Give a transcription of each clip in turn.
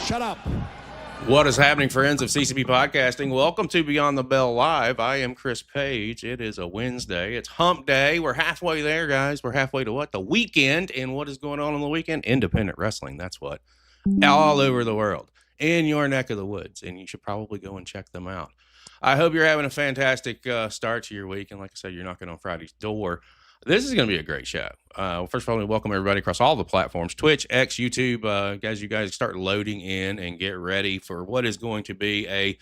Shut up. What is happening, friends of CCP Podcasting? Welcome to Beyond the Bell Live. I am Chris Page. It is a Wednesday. It's hump day. We're halfway there, guys. We're halfway to what? The weekend. And what is going on the weekend? Independent wrestling. That's what. All over the world. In your neck of the woods. And you should probably go and check them out. I hope you're having a fantastic start to your week. And like I said, you're knocking on Friday's door. This is going to be a great show. First of all, we welcome everybody across all the platforms, Twitch, X, YouTube. Guys, you guys start loading in and get ready for what is going to be a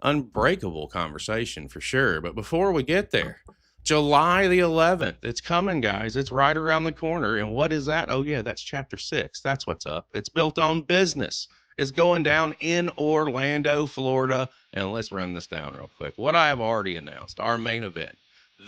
unbreakable conversation for sure. But before we get there, July the 11th, it's coming, guys. It's right around the corner. And what is that? Oh, yeah, that's Chapter 6. That's what's up. It's Built on Business. It's going down in Orlando, Florida. And let's run this down real quick. What I have already announced, our main event.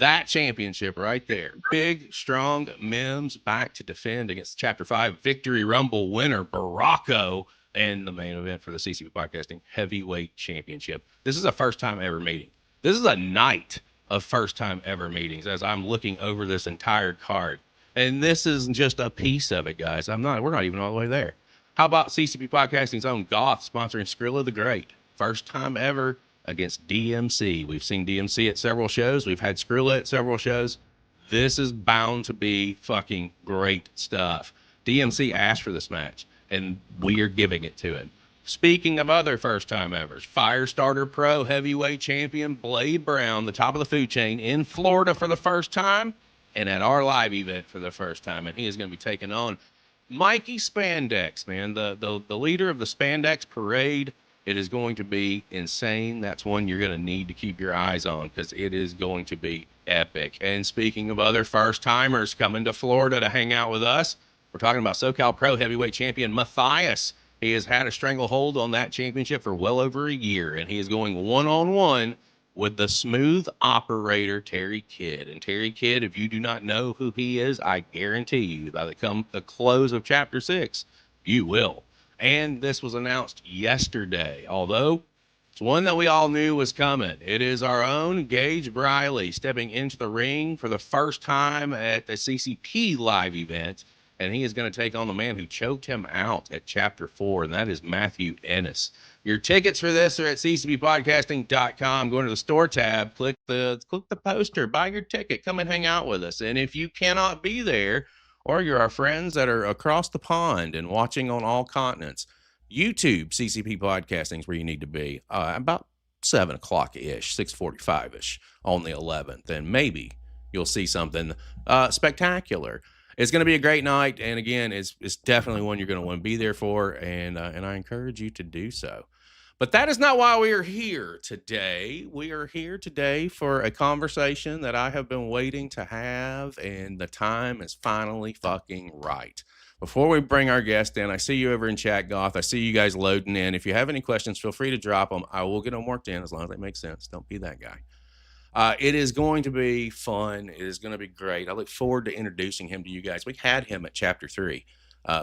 That championship right there. Big, strong Mims back to defend against Chapter 5 Victory Rumble winner Baracco and the main event for the CCP Podcasting Heavyweight Championship. This is a first time ever meeting. This is a night of first time ever meetings as I'm looking over this entire card. And this is just a piece of it, guys. We're not even all the way there. How about CCP Podcasting's own Goth sponsoring Skrilla the Great? First time ever against DMC. We've seen DMC at several shows. We've had Skrilla at several shows. This is bound to be fucking great stuff. DMC asked for this match, and we are giving it to him. Speaking of other first-time evers, Firestarter Pro Heavyweight Champion Blade Brown, the top of the food chain, in Florida for the first time, and at our live event for the first time. And he is going to be taking on Mikey Spandex, man, the leader of the Spandex Parade. It is going to be insane. That's one you're going to need to keep your eyes on because it is going to be epic. And speaking of other first-timers coming to Florida to hang out with us, we're talking about SoCal Pro Heavyweight Champion Matthias. He has had a stranglehold on that championship for well over a year, and he is going one-on-one with the smooth operator, Terry Kidd. And Terry Kidd, if you do not know who he is, I guarantee you by the close of Chapter 6, you will. And this was announced yesterday, although it's one that we all knew was coming. It is our own Gage Briley stepping into the ring for the first time at the CCP live event, and he is going to take on the man who choked him out at Chapter 4, and that is Matthew Ennis. Your tickets for this are at ccppodcasting.com. Go into the store tab, click the poster, buy your ticket, come and hang out with us. And if you cannot be there, or you're our friends that are across the pond and watching on all continents, YouTube CCP Podcasting is where you need to be. About 7 o'clock-ish, 6:45-ish on the 11th. And maybe you'll see something spectacular. It's going to be a great night. And again, it's definitely one you're going to want to be there for. And I encourage you to do so. But that is not why we are here today. We are here today for a conversation that I have been waiting to have, and the time is finally fucking right. Before we bring our guest in, I see you over in chat, Goth. I see you guys loading in. If you have any questions, feel free to drop them. I will get them worked in as long as they make sense. Don't be that guy. It is going to be fun. It is going to be great. I look forward to introducing him to you guys. We had him at Chapter 3.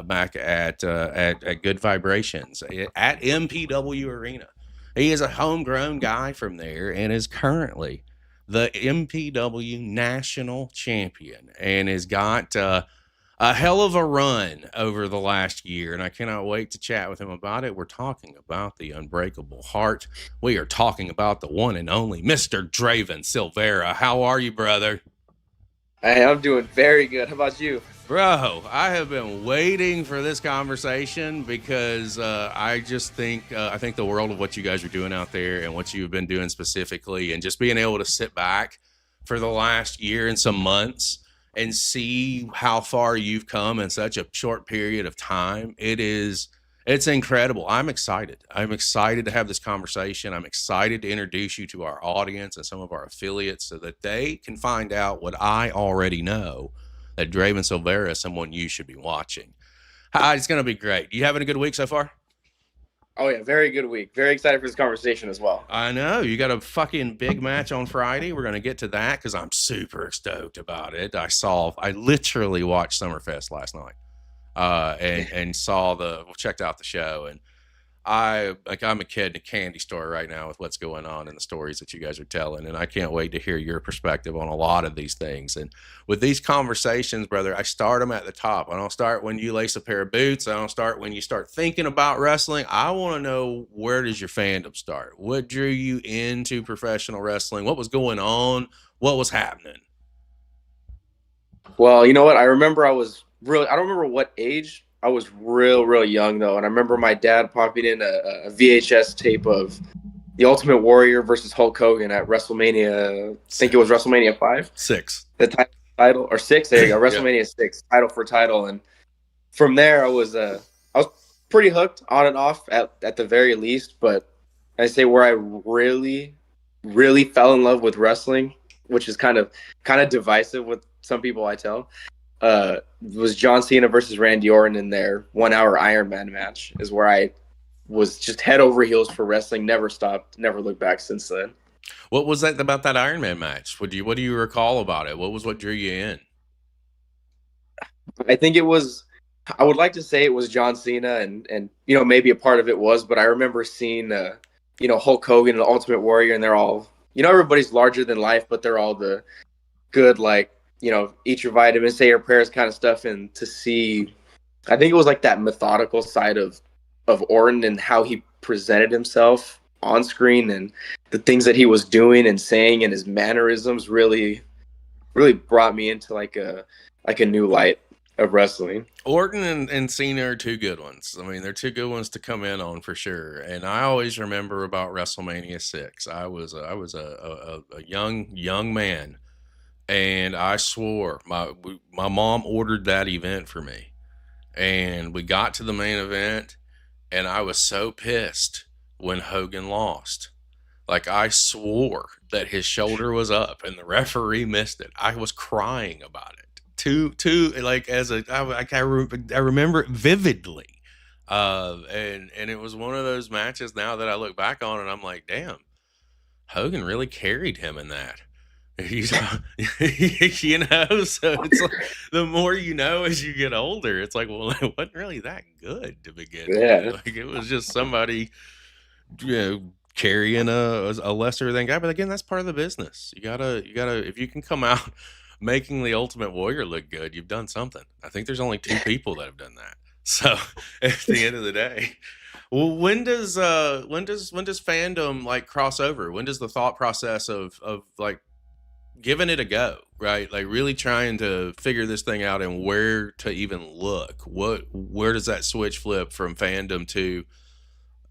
Back at Good Vibrations at MPW Arena. He is a homegrown guy from there and is currently the MPW National Champion and has got a hell of a run over the last year. And I cannot wait to chat with him about it. We're talking about the Unbreakable Heart. We are talking about the one and only Mr. DRAVEN Silvera. How are you, brother? Hey, I'm doing very good. How about you? Bro, I have been waiting for this conversation because I just think I think the world of what you guys are doing out there and what you've been doing specifically, and just being able to sit back for the last year and some months and see how far you've come in such a short period of time. It's incredible. I'm excited. I'm excited to have this conversation. I'm excited to introduce you to our audience and some of our affiliates so that they can find out what I already know, that DRAVEN Silvera is someone you should be watching. It's going to be great. You having a good week so far? Oh, yeah. Very good week. Very excited for this conversation as well. I know. You got a fucking big match on Friday. We're going to get to that because I'm super stoked about it. I literally watched Summerfest last night and checked out the show. And I'm a kid in a candy store right now with what's going on and the stories that you guys are telling, and I can't wait to hear your perspective on a lot of these things. And with these conversations, brother, I start them at the top. I don't start when you lace a pair of boots. I don't start when you start thinking about wrestling. I want to know, where does your fandom start? What drew you into professional wrestling? What was going on? What was happening? Well, you know what? I remember I don't remember what age. I was real young though. And I remember my dad popping in a VHS tape of the Ultimate Warrior versus Hulk Hogan at WrestleMania. I think it was WrestleMania 5. 6. The title, or 6. There you go. WrestleMania 6, title for title. And from there, I was pretty hooked on and off at the very least. But I say where I really fell in love with wrestling, which is kind of divisive with some people, I tell, was John Cena versus Randy Orton in their 1 hour Iron Man match, is where I was just head over heels for wrestling. Never stopped, never looked back since then. What was that about that Iron Man match? What do you recall about it? What drew you in? I think it was, I would like to say it was John Cena, and you know, maybe a part of it was, but I remember seeing you know, Hulk Hogan and the Ultimate Warrior, and they're all, you know, everybody's larger than life, but they're all the good, like, you know, eat your vitamins, say your prayers kind of stuff. And to see, I think it was like that methodical side of Orton and how he presented himself on screen and the things that he was doing and saying and his mannerisms really brought me into like a new light of wrestling. Orton and Cena are two good ones. I mean, they're two good ones to come in on for sure. And I always remember about WrestleMania 6. I was a young man, and I swore my mom ordered that event for me, and we got to the main event, and I was so pissed when Hogan lost. Like, I swore that his shoulder was up and the referee missed it. I was crying about it. Like, I remember it vividly. And it was one of those matches now that I look back on and I'm like, damn, Hogan really carried him in that. He's, you know, so it's like, the more you know as you get older, it's like, well, it wasn't really that good to begin with. Like, it was just somebody, you know, carrying a lesser than guy. But again, that's part of the business. You gotta, if you can come out making the Ultimate Warrior look good, you've done something. I think there's only 2 people that have done that. So at the end of the day, well, when does fandom like cross over? When does the thought process of like giving it a go, right? Like really trying to figure this thing out and where to even look. Where does that switch flip from fandom to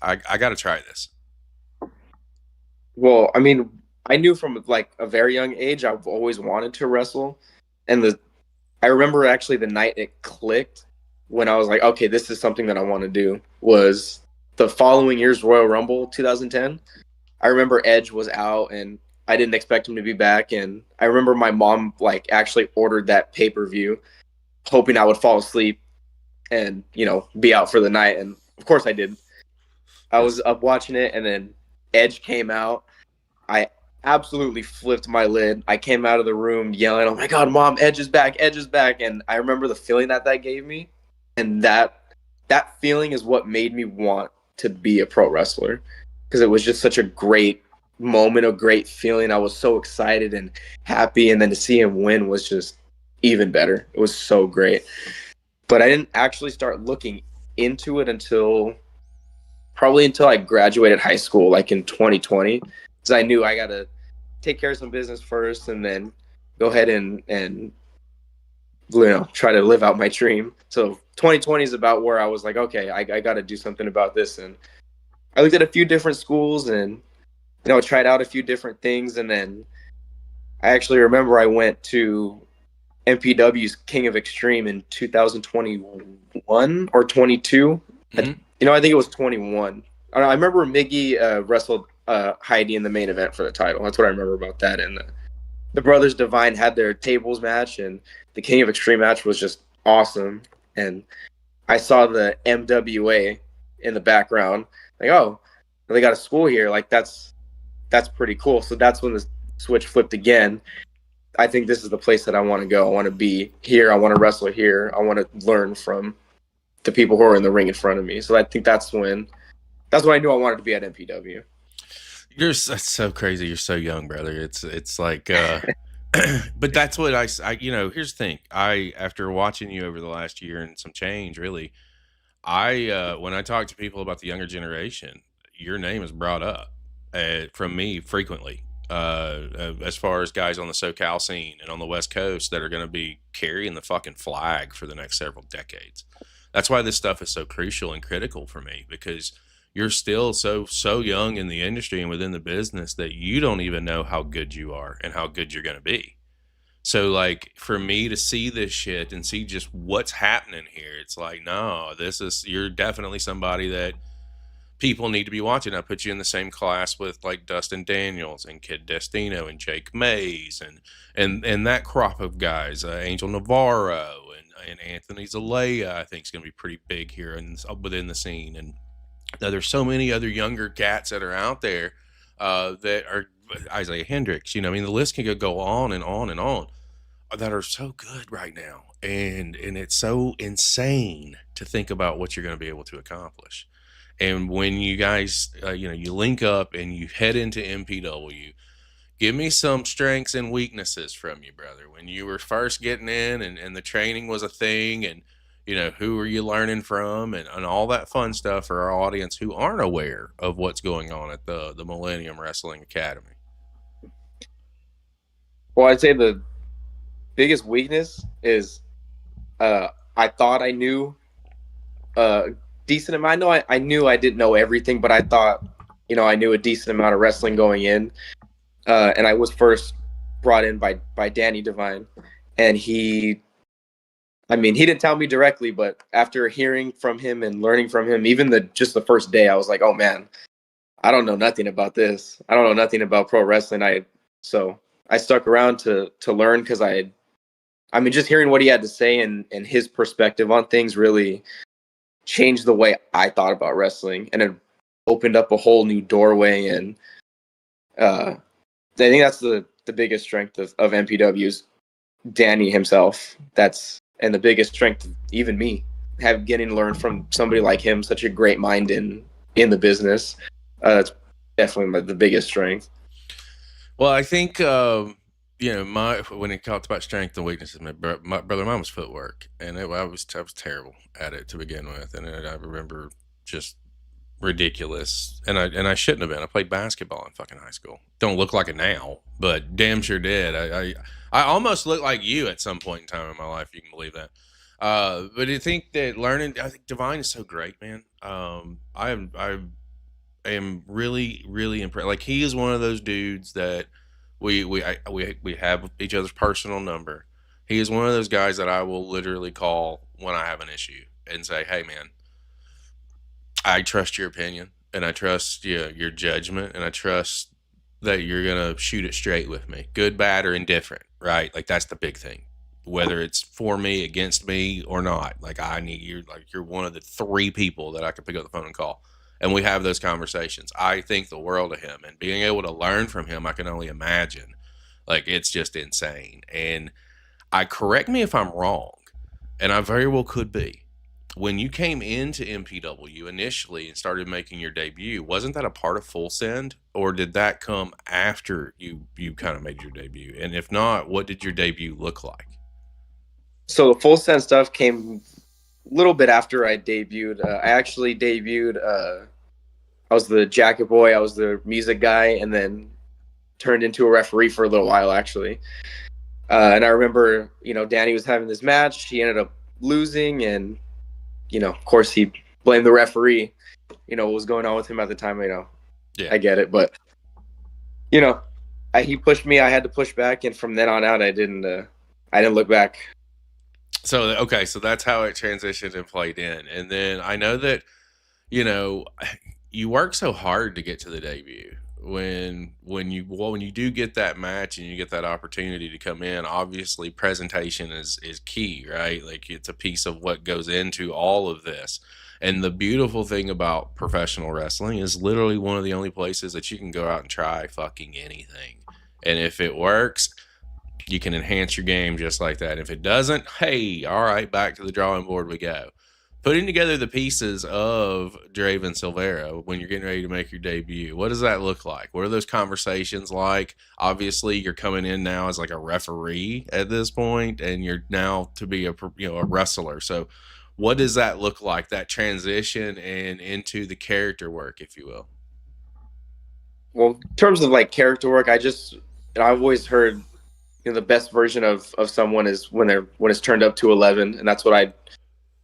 I got to try this? Well, I mean, I knew from like a very young age I've always wanted to wrestle, and I remember actually the night it clicked when I was like, okay, this is something that I want to do, was the following year's Royal Rumble 2010. I remember Edge was out and I didn't expect him to be back, and I remember my mom like actually ordered that pay-per-view hoping I would fall asleep and, you know, be out for the night, and of course I did. I was up watching it, and then Edge came out. I absolutely flipped my lid. I came out of the room yelling, "Oh my God, Mom, Edge is back, Edge is back." And I remember the feeling that gave me, and that feeling is what made me want to be a pro wrestler, because it was just such a great moment, a great feeling. I was so excited and happy, and then to see him win was just even better. It was so great. But I didn't actually start looking into it until I graduated high school, like in 2020, because I knew I got to take care of some business first and then go ahead and you know, try to live out my dream. So 2020 is about where I was like, okay, I got to do something about this. And I looked at a few different schools and, you know, tried out a few different things. And then I actually remember I went to MPW's King of Extreme in 2021 or 22. Mm-hmm. You know, I think it was 21. I remember Miggy wrestled Heidi in the main event for the title. That's what I remember about that. And the Brothers Divine had their tables match, and the King of Extreme match was just awesome. And I saw the MWA in the background. Like, oh, they got a school here. Like, that's pretty cool. So that's when the switch flipped again. I think this is the place that I want to go. I want to be here. I want to wrestle here. I want to learn from the people who are in the ring in front of me. So I think that's when that's what I knew I wanted to be at MPW. That's so crazy. You're so young, brother. It's like, but that's what you know, here's the thing. After watching you over the last year and some change, really, when I talk to people about the younger generation, your name is brought up from me frequently. As far as guys on the SoCal scene and on the West Coast that are going to be carrying the fucking flag for the next several decades. That's why this stuff is so crucial and critical for me, because you're still so young in the industry and within the business that you don't even know how good you are and how good you're going to be. So like for me to see this shit and see just what's happening here, it's like, no, you're definitely somebody that people need to be watching. I put you in the same class with like Dustin Daniels and Kid Destino and Jake Mays and that crop of guys, Angel Navarro and Anthony Zalea, I think is going to be pretty big here and within the scene. And there's so many other younger cats that are out there that are Isaiah Hendricks. You know, I mean, the list can go on and on and on that are so good right now. And it's so insane to think about what you're going to be able to accomplish. And when you guys, you link up and you head into MPW, give me some strengths and weaknesses from you, brother. When you were first getting in and the training was a thing, and, you know, who are you learning from and all that fun stuff for our audience who aren't aware of what's going on at the Millennium Wrestling Academy. Well, I'd say the biggest weakness is I thought I knew decent amount. I knew I didn't know everything, but I thought, I knew a decent amount of wrestling going in. And I was first brought in by Danny Devine, and he didn't tell me directly, but after hearing from him and learning from him, even just the first day, I was like, oh man, I don't know nothing about this. I don't know nothing about pro wrestling. So I stuck around to learn, because just hearing what he had to say and his perspective on things really changed the way I thought about wrestling, and it opened up a whole new doorway. And I think that's the biggest strength of MPW is Danny himself. And the biggest strength of even me, getting to learn from somebody like him, such a great mind in the business. That's definitely the biggest strength. Well, I think when it talked about strength and weaknesses, mine was footwork, and I was terrible at it to begin with, and I remember just ridiculous, and I shouldn't have been. I played basketball in fucking high school. Don't look like it now, but damn sure did. I almost looked like you at some point in time in my life. You can believe that. But I think that I think Divine is so great, man. I am really, really impressed. Like, he is one of those dudes that we have each other's personal number. He is one of those guys that I will literally call when I have an issue and say, hey man, I trust your opinion, and I trust your judgment, and I trust that you're going to shoot it straight with me, good, bad, or indifferent, right? Like, that's the big thing, whether it's for me, against me, or not. Like, you're one of the 3 people that I can pick up the phone and call, and we have those conversations. I think the world of him, and being able to learn from him, I can only imagine. Like, it's just insane. And correct me if I'm wrong, and I very well could be. When you came into MPW initially and started making your debut, wasn't that a part of Full Send, or did that come after you kind of made your debut? And if not, what did your debut look like? So the Full Send stuff came a little bit after I debuted. I actually debuted. I was the jacket boy. I was the music guy, and then turned into a referee for a little while, actually. And I remember, Danny was having this match. He ended up losing, and of course, he blamed the referee. What was going on with him at the time. Yeah. I get it, but he pushed me. I had to push back, and from then on out, I didn't look back. So okay, so that's how it transitioned and played in, and then I know that you work so hard to get to the debut. When you do get that match and you get that opportunity to come in, obviously presentation is key, right? Like, it's a piece of what goes into all of this. And the beautiful thing about professional wrestling is literally one of the only places that you can go out and try fucking anything. And if it works, you can enhance your game just like that. If it doesn't, hey, all right, back to the drawing board we go. Putting together the pieces of DRAVEN Silvera when you're getting ready to make your debut, what does that look like? What are those conversations like? Obviously, you're coming in now as like a referee at this point, and you're now to be a wrestler. So, what does that look like? That transition and into the character work, if you will. Well, in terms of like character work, I've always heard the best version of someone is when it's turned up to 11, and that's what I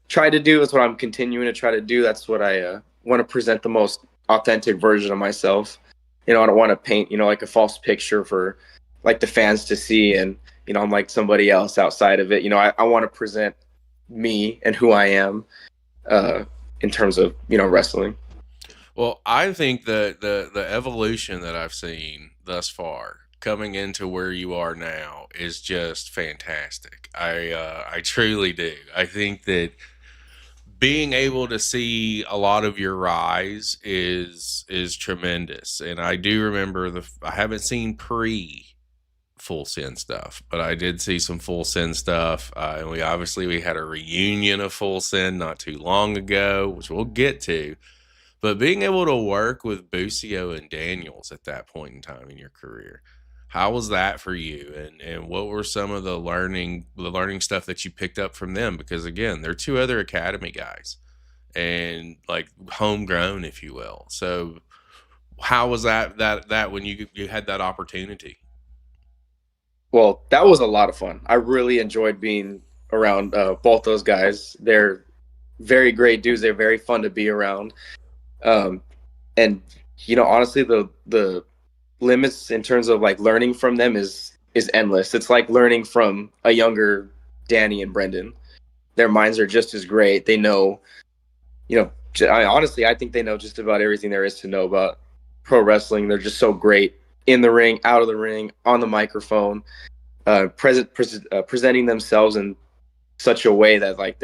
try to do. That's what I'm continuing to try to do. That's what I want to present, the most authentic version of myself. I don't want to paint like a false picture for like the fans to see, and I'm like somebody else outside of it. I want to present me and who I am in terms of wrestling. Well, I think that the evolution that I've seen thus far coming into where you are now is just fantastic. I truly do. I think that being able to see a lot of your rise is tremendous. And I do remember I haven't seen pre full send stuff, but I did see some full send stuff. And we had a reunion of full send not too long ago, which we'll get to. But being able to work with Busio and Daniels at that point in time in your career, how was that for you? And what were some of the learning stuff that you picked up from them? Because again, they're two other academy guys and like homegrown, if you will. So how was that when you had that opportunity? Well, that was a lot of fun. I really enjoyed being around both those guys. They're very great dudes. They're very fun to be around. And honestly, the limits in terms of like learning from them is endless. It's like learning from a younger Danny and Brendan. Their minds are just as great. They know, honestly, I think they know just about everything there is to know about pro wrestling. They're just so great in the ring, out of the ring, on the microphone, presenting themselves in such a way that like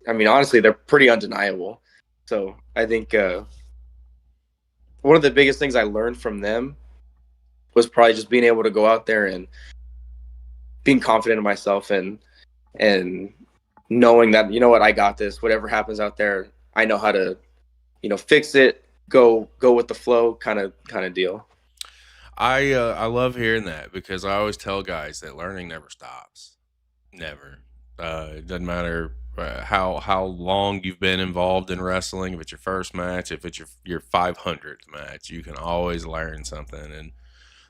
honestly, they're pretty undeniable. So I think one of the biggest things I learned from them was probably just being able to go out there and being confident in myself, and knowing that I got this. Whatever happens out there, I know how to fix it. Go with the flow, kind of deal. I love hearing that because I always tell guys that learning never stops. Never. It doesn't matter how long you've been involved in wrestling. If it's your first match, if it's your 500th match, you can always learn something. And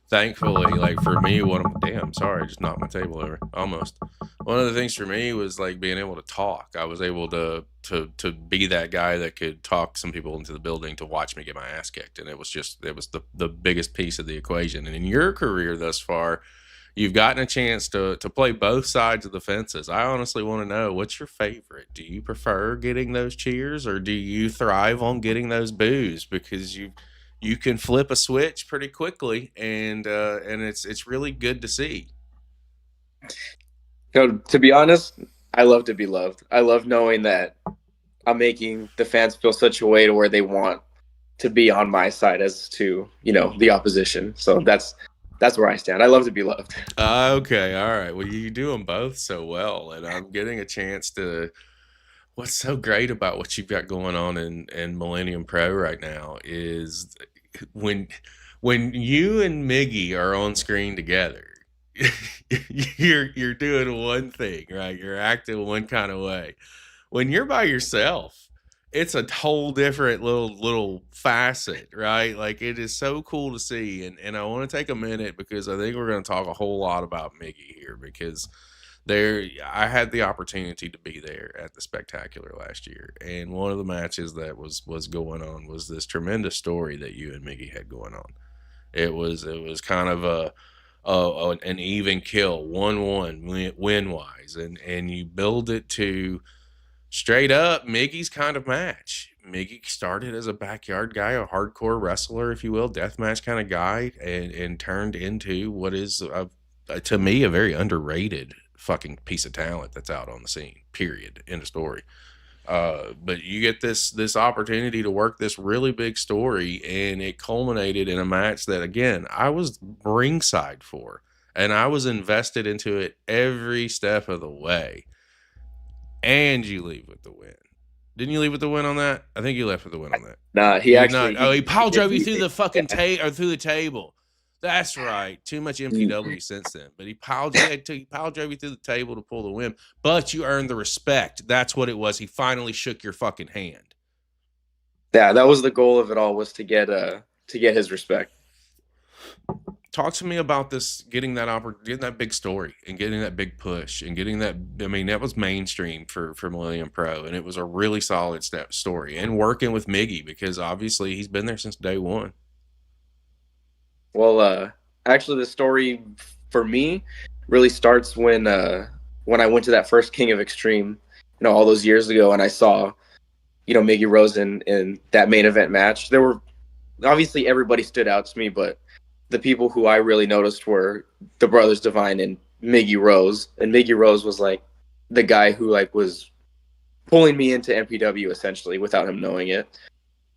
thankfully, like for me, damn, sorry, I just knocked my table over almost. One of the things for me was like being able to talk. I was able to be that guy that could talk some people into the building to watch me get my ass kicked, and it was the biggest piece of the equation. And in your career thus far, you've gotten a chance to play both sides of the fences. I honestly want to know, what's your favorite? Do you prefer getting those cheers, or do you thrive on getting those boos? Because you can flip a switch pretty quickly, and it's really good to see. To be honest, I love to be loved. I love knowing that I'm making the fans feel such a way to where they want to be on my side as to the opposition. So that's where I stand. I love to be loved. Okay, all right. Well, you do them both so well, and I'm getting a chance to. What's so great about what you've got going on in Millennium Pro right now is when when you and Miggy are on screen together, you're doing one thing, right? You're acting one kind of way. When you're by yourself, it's a whole different little facet, right? Like it is so cool to see. And I want to take a minute because I think we're going to talk a whole lot about Miggy here because I had the opportunity to be there at the spectacular last year, and one of the matches that was going on was this tremendous story that you and Miggy had going on. It was kind of an even kill, 1-1 win wise, and you build it to straight up Miggy's kind of match. Miggy started as a backyard guy, a hardcore wrestler, if you will, deathmatch kind of guy, and turned into what is to me a very underrated fucking piece of talent that's out on the scene. Period. End of story. But you get this opportunity to work this really big story, and it culminated in a match that again I was ringside for, and I was invested into it every step of the way. and you leave with the win. Didn't you leave with the win on that? I think you left with the win on that. Nah, You did not. Oh, he pile drove you through the fucking yeah. through the table. That's right. Too much MPW since then. But he pile drove you through the table to pull the win. But you earned the respect. That's what it was. He finally shook your fucking hand. Yeah, that was the goal of it all, was to get his respect. Talk to me about this, getting that big story and getting that big push and getting that. I mean, that was mainstream for Millennium Pro, and it was a really solid story. And working with Miggy, because obviously he's been there since day one. Well, actually, the story for me really starts when I went to that first King of Extreme, all those years ago, and I saw, Miggy Rose in that main event match. There were obviously, everybody stood out to me, but the people who I really noticed were the Brothers Divine and Miggy Rose. And Miggy Rose was like the guy who was pulling me into MPW essentially without him knowing it.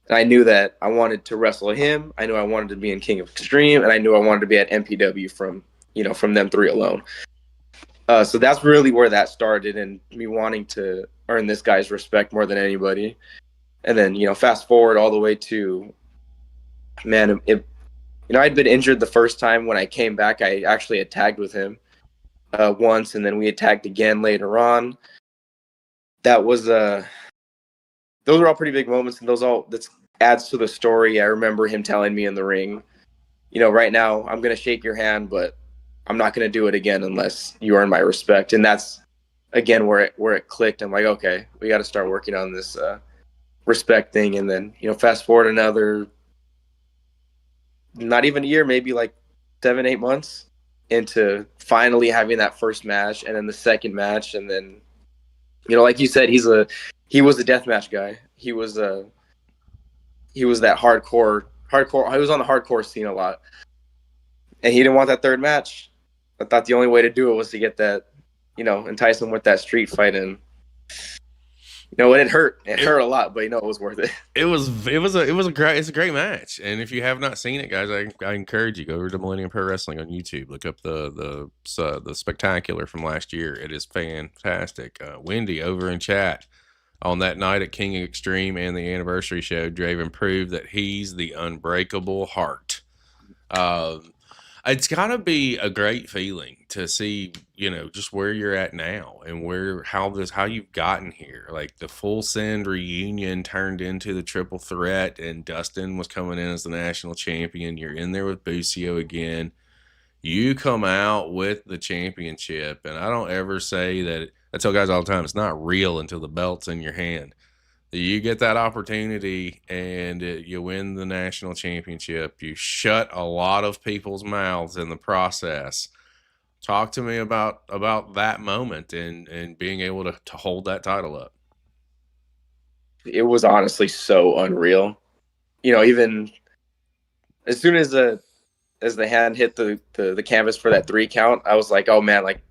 And I knew that I wanted to wrestle him. I knew I wanted to be in King of Extreme, and I knew I wanted to be at MPW from them three alone. So that's really where that started, and me wanting to earn this guy's respect more than anybody. And then, fast forward all the way to, man, I'd been injured the first time. When I came back, I actually had tagged with him once, and then we had tagged again later on. That was those were all pretty big moments, and that adds to the story. I remember him telling me in the ring, right now I'm going to shake your hand, but I'm not going to do it again unless you earn my respect. And that's, again, where it clicked. I'm like, okay, we got to start working on this respect thing. And then, fast forward another, not even a year, maybe like 7-8 months into finally having that first match, and then the second match. And then, like you said, he was a deathmatch guy. He was that hardcore. He was on the hardcore scene a lot, and he didn't want that third match. I thought the only way to do it was to get that, entice him with that street fight. And it hurt. It hurt a lot, but it was worth it. It's a great match. And if you have not seen it, guys, I encourage you, go over to Millennium Pro Wrestling on YouTube. Look up the spectacular from last year. It is fantastic. Wendy over in chat on that night at King of Extreme and the anniversary show, Draven proved that he's the Unbreakable Heart. It's gotta be a great feeling to see, just where you're at now and how you've gotten here. Like the Full Send reunion turned into the Triple Threat, and Dustin was coming in as the national champion. You're in there with Busio again. You come out with the championship, and I don't ever say that. I tell guys all the time, it's not real until the belt's in your hand. You get that opportunity and you win the national championship. You shut a lot of people's mouths in the process. Talk to me about that moment and being able to hold that title up. It was honestly so unreal. Even as soon as the hand hit the canvas for that 3 count, I was like, oh man, like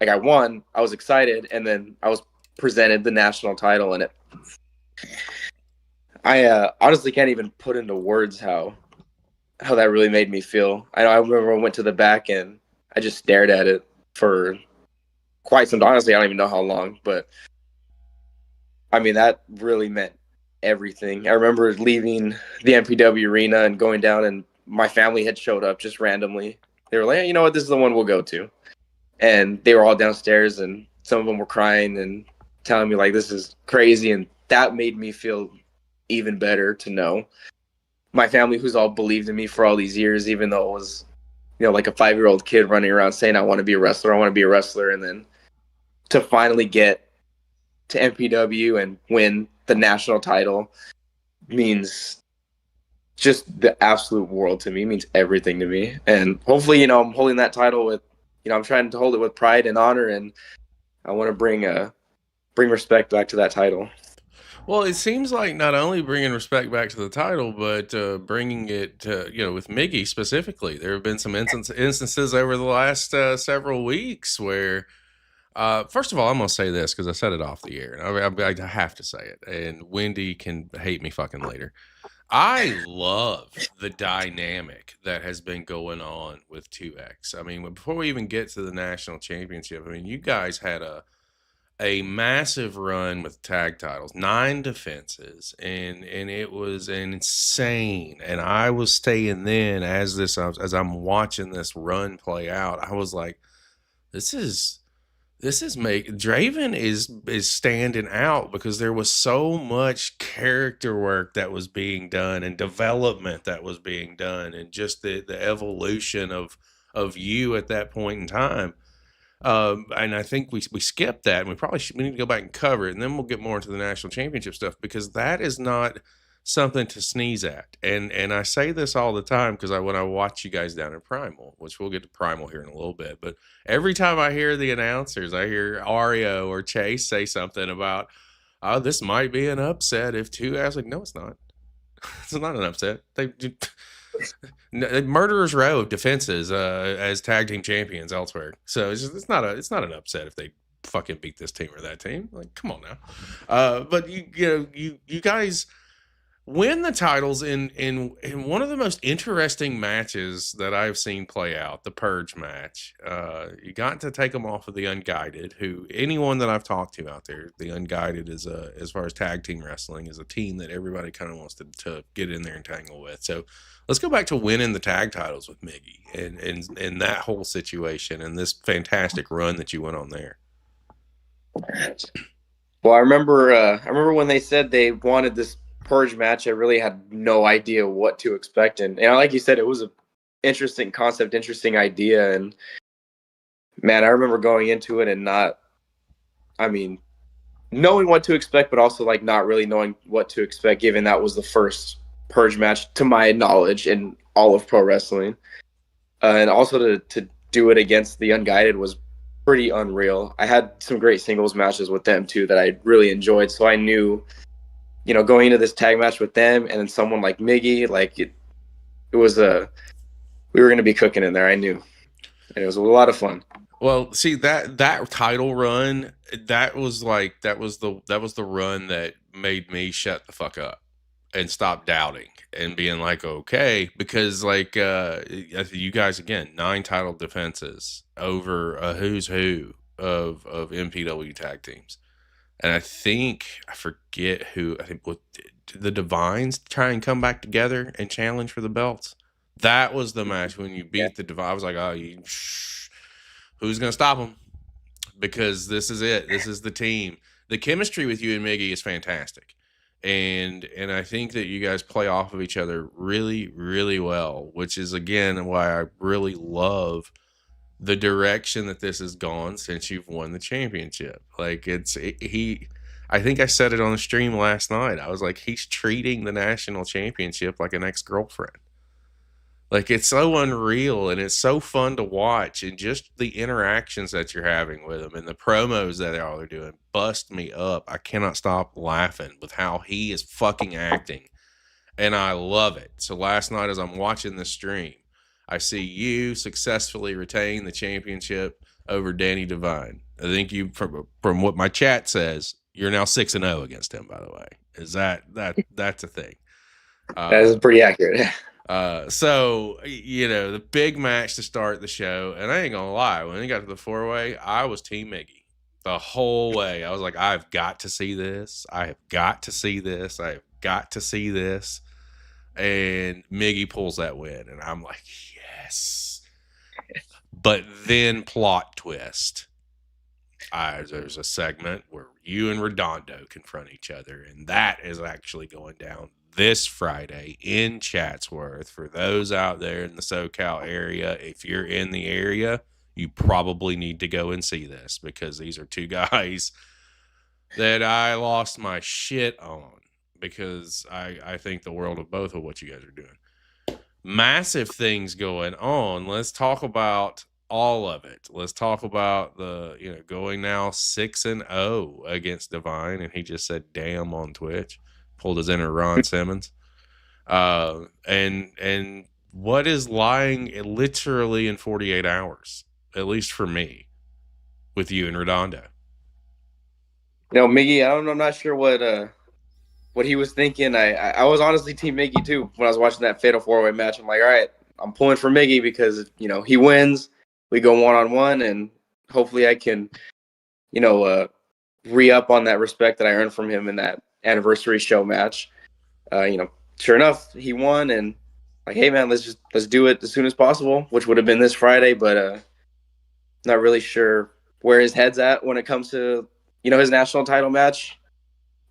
I won. I was excited, and then I was presented the national title, and I honestly can't even put into words how that really made me feel. I remember I went to the back and I just stared at it for quite some time. Honestly, I don't even know how long, but I mean, that really meant everything. I remember leaving the MPW arena and going down, and my family had showed up just randomly. They were like, hey, you know what, this is the one we'll go to. And they were all downstairs, and some of them were crying and telling me like, this is crazy. And that made me feel even better to know my family, who's all believed in me for all these years, even though it was, like a 5-year-old kid running around saying, I want to be a wrestler. And then to finally get to MPW and win the national title means just the absolute world to me. It means everything to me. And hopefully, I'm holding that title with, I'm trying to hold it with pride and honor, and I want to bring respect back to that title. Well, it seems like not only bringing respect back to the title, but bringing it to, with Miggy specifically. There have been some instances over the last several weeks where, first of all, I'm going to say this because I said it off the air, and I have to say it, and Wendy can hate me fucking later. I love the dynamic that has been going on with 2X. I mean, before we even get to the national championship, I mean, you guys had a a massive run with tag titles, 9 defenses, and it was insane. And I was staying then as I'm watching this run play out, I was like, this is Draven is standing out because there was so much character work that was being done and development that was being done, and just the evolution of you at that point in time. And I think we skipped that, and we need to go back and cover it, and then we'll get more into the national championship stuff, because that is not something to sneeze at. And I say this all the time because when I watch you guys down in Primal, which we'll get to Primal here in a little bit, but every time I hear the announcers, I hear Ario or Chase say something about, oh, this might be an upset if two. I was like, no, it's not. It's not an upset. They Murderers Row of defenses as tag team champions elsewhere. So it's not an upset if they fucking beat this team or that team. Like, come on now. But you guys win the titles in one of the most interesting matches that I've seen play out, the Purge match. You got to take them off of the Unguided, who anyone that I've talked to out there, the Unguided is as far as tag team wrestling, is a team that everybody kind of wants to get in there and tangle with. So let's go back to winning the tag titles with Miggy and that whole situation and this fantastic run that you went on there. Well, I remember when they said they wanted this Purge match. I really had no idea what to expect, and like you said, it was an interesting concept, interesting idea, and man, I remember going into it and knowing what to expect, but also like not really knowing what to expect, given that was the first Purge match to my knowledge in all of pro wrestling, and also to do it against the Unguided was pretty unreal. I had some great singles matches with them too that I really enjoyed, so I knew, going into this tag match with them and then someone like Miggy, like it was we were going to be cooking in there. I knew, and it was a lot of fun. Well, see, that title run, that was the run that made me shut the fuck up and stop doubting and being like, okay, because like you guys, again, 9 title defenses over a who's who of MPW tag teams. And I forget who, I think the Divines try and come back together and challenge for the belts. That was the match when you beat the Divine. I was like, oh, who's going to stop them? Because this is it. This is the team. The chemistry with you and Miggy is fantastic. And I think that you guys play off of each other really, really well, which is, again, why I really love the direction that this has gone since you've won the championship. Like I think I said it on the stream last night. I was like, he's treating the national championship like an ex-girlfriend. Like, it's so unreal and it's so fun to watch, and just the interactions that you're having with him and the promos that y'all are doing bust me up. I cannot stop laughing with how he is fucking acting, and I love it. So last night, as I'm watching the stream, I see you successfully retain the championship over Danny Devine. I think you, from what my chat says, you're now 6-0 against him, by the way. Is that's a thing? That is pretty accurate. So, the big match to start the show, and I ain't gonna lie, when it got to the 4-way, I was Team Miggy the whole way. I was like, I've got to see this. I have got to see this. I have got to see this. And Miggy pulls that win, and I'm like, yes. But then plot twist. There's a segment where you and Redondo confront each other, and that is actually going down this Friday in Chatsworth. For those out there in the SoCal area, if you're in the area, you probably need to go and see this, because these are 2 guys that I lost my shit on, because I think the world of both of what you guys are doing. Massive things going on. Let's talk about all of it. Let's talk about the, going now 6-0 against Divine, and he just said damn on Twitch. Pulled his inner Ron Simmons. And what is lying literally in 48 hours, at least for me, with you and Redondo? Miggy, I'm not sure what he was thinking. I was honestly Team Miggy too when I was watching that Fatal 4-way match. I'm like, all right, I'm pulling for Miggy because, he wins. We go 1-on-1, and hopefully I can, re-up on that respect that I earned from him in that anniversary show match. Sure enough, he won, and like, hey man, let's do it as soon as possible, which would have been this Friday, but not really sure where his head's at when it comes to his national title match.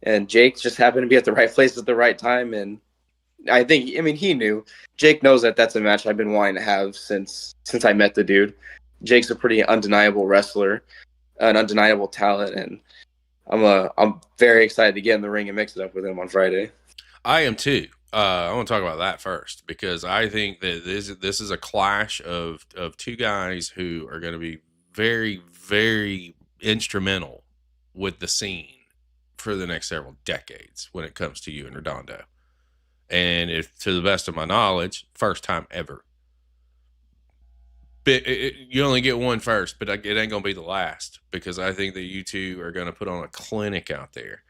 And Jake just happened to be at the right place at the right time, and he knew. Jake knows that that's a match I've been wanting to have since I met the dude. Jake's a pretty undeniable wrestler, an undeniable talent, and I'm very excited to get in the ring and mix it up with him on Friday. I am too. I want to talk about that first because I think that this is a clash of two guys who are going to be very, very instrumental with the scene for the next several decades when it comes to you and Redondo. And if, to the best of my knowledge, first time ever. But you only get one first, but it ain't going to be the last because I think that you two are going to put on a clinic out there.